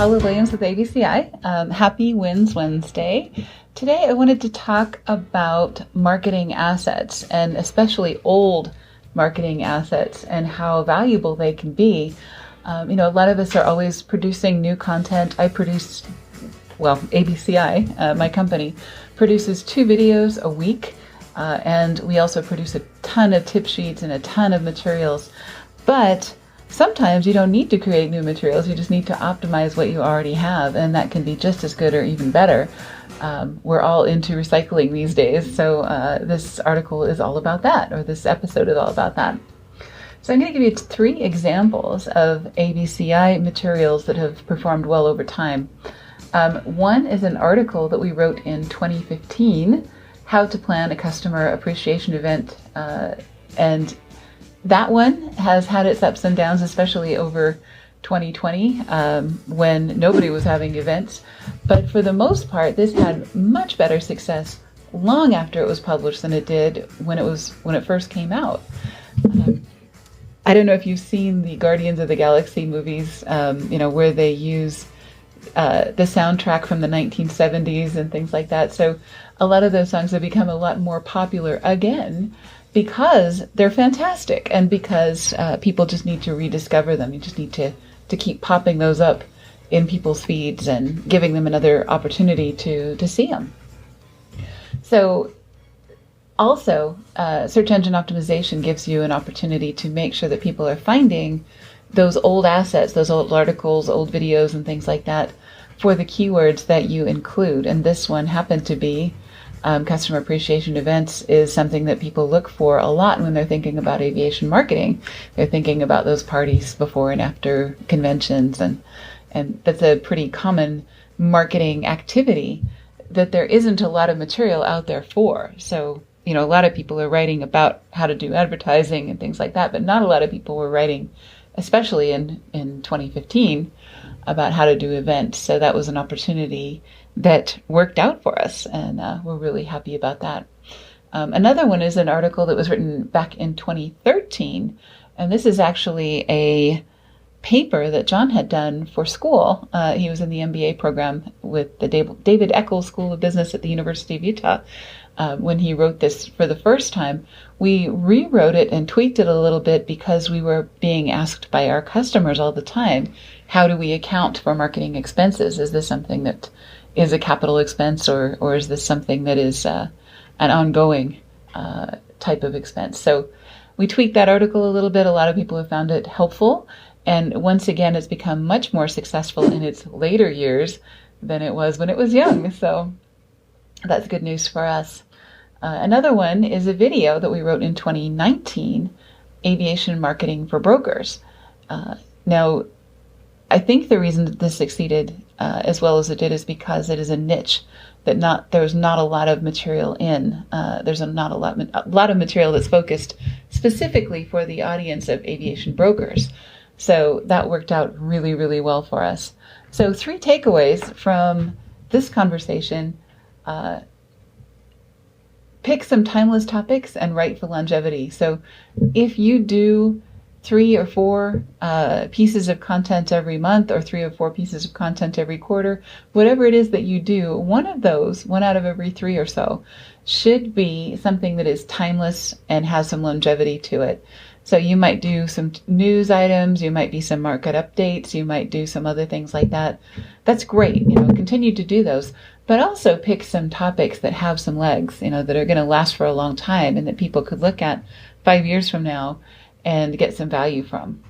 Paula Williams with ABCI. Happy Wins Wednesday. Today I wanted to talk about marketing assets, and especially old marketing assets, and how valuable they can be. A lot of us are always producing new content. ABCI, my company, produces 2 videos a week, and we also produce a ton of tip sheets and a ton of materials. But sometimes you don't need to create new materials, you just need to optimize what you already have, and that can be just as good or even better. We're all into recycling these days, so this article is all about that, or this episode is all about that. So I'm going to give you 3 examples of ABCI materials that have performed well over time. One is an article that we wrote in 2015, How to Plan a Customer Appreciation Event, and that one has had its ups and downs, especially over 2020 when nobody was having events. But for the most part, this had much better success long after it was published than it did when it first came out. I don't know if you've seen the Guardians of the Galaxy movies, where they use the soundtrack from the 1970s and things like that. So a lot of those songs have become a lot more popular again, because they're fantastic, and because people just need to rediscover them. You just need to keep popping those up in people's feeds and giving them another opportunity to see them. So also, search engine optimization gives you an opportunity to make sure that people are finding those old assets, those old articles, old videos, and things like that for the keywords that you include. And this one happened to be customer appreciation events is something that people look for a lot when they're thinking about aviation marketing. They're thinking about those parties before and after conventions, and that's a pretty common marketing activity that there isn't a lot of material out there for. So, a lot of people are writing about how to do advertising and things like that, but not a lot of people were writing, especially in 2015, about how to do events. So that was an opportunity that worked out for us, and we're really happy about that. Another one is an article that was written back in 2013, and this is actually a paper that John had done for school. He was in the MBA program with the David Eccles School of Business at the University of Utah. When he wrote this for the first time, we rewrote it and tweaked it a little bit because we were being asked by our customers all the time, how do we account for marketing expenses? Is this something that is a capital expense, or is this something that is an ongoing type of expense? So we tweaked that article a little bit. A lot of people have found it helpful. And once again, it's become much more successful in its later years than it was when it was young. So that's good news for us. Another one is a video that we wrote in 2019, Aviation Marketing for Brokers. Now, I think the reason that this succeeded as well as it did is because it is a niche that there's not a lot of material in. There's not a lot of material that's focused specifically for the audience of aviation brokers. So that worked out really, really well for us. So 3 takeaways from this conversation. Pick some timeless topics and write for longevity. So if you do 3 or 4 pieces of content every month, or 3 or 4 pieces of content every quarter, whatever it is that you do, one out of every 3 or so, should be something that is timeless and has some longevity to it. So you might do some news items, you might be some market updates, you might do some other things like that. That's great, continue to do those, but also pick some topics that have some legs, that are going to last for a long time and that people could look at 5 years from now and get some value from.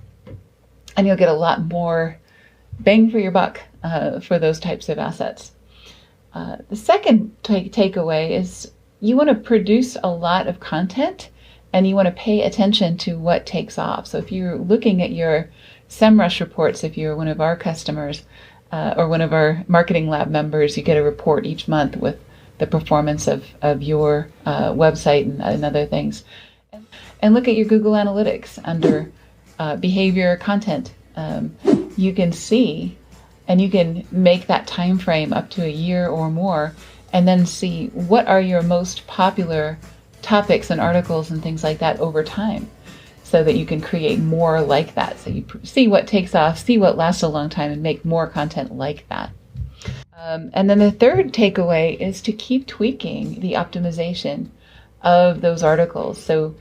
And you'll get a lot more bang for your buck for those types of assets. The second takeaway is you want to produce a lot of content, and you want to pay attention to what takes off. So if you're looking at your SEMrush reports, if you're one of our customers or one of our marketing lab members, you get a report each month with the performance of your website and other things. And look at your Google Analytics under behavior content. You can see, and you can make that time frame up to a year or more, and then see what are your most popular topics and articles and things like that over time. so that you can create more like that. So you see what takes off, see what lasts a long time, and make more content like that. And then the third takeaway is to keep tweaking the optimization of those articles. So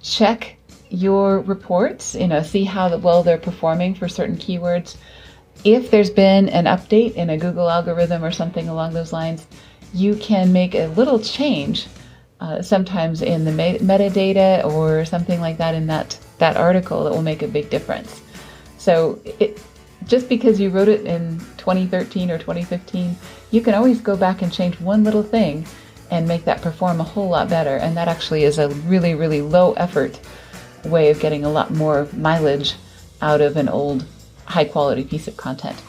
check your reports, see how well they're performing for certain keywords. If there's been an update in a Google algorithm or something along those lines, you can make a little change, sometimes in the metadata or something like that in that article that will make a big difference. So just because you wrote it in 2013 or 2015, you can always go back and change one little thing and make that perform a whole lot better. And that actually is a really, really low effort way of getting a lot more mileage out of an old high quality piece of content.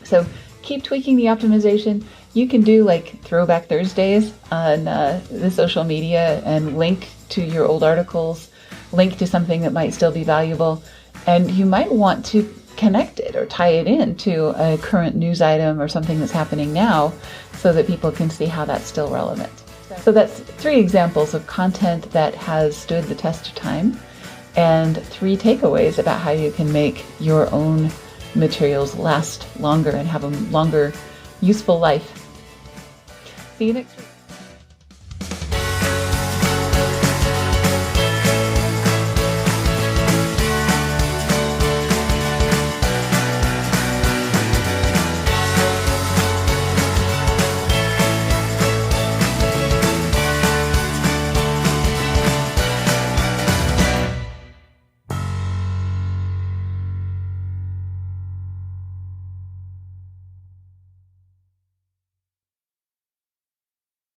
So keep tweaking the optimization. You can do like Throwback Thursdays on the social media and link to your old articles, link to something that might still be valuable. And you might want to connect it or tie it in to a current news item or something that's happening now so that people can see how that's still relevant. So that's 3 examples of content that has stood the test of time and 3 takeaways about how you can make your own materials last longer and have a longer useful life. See you next week.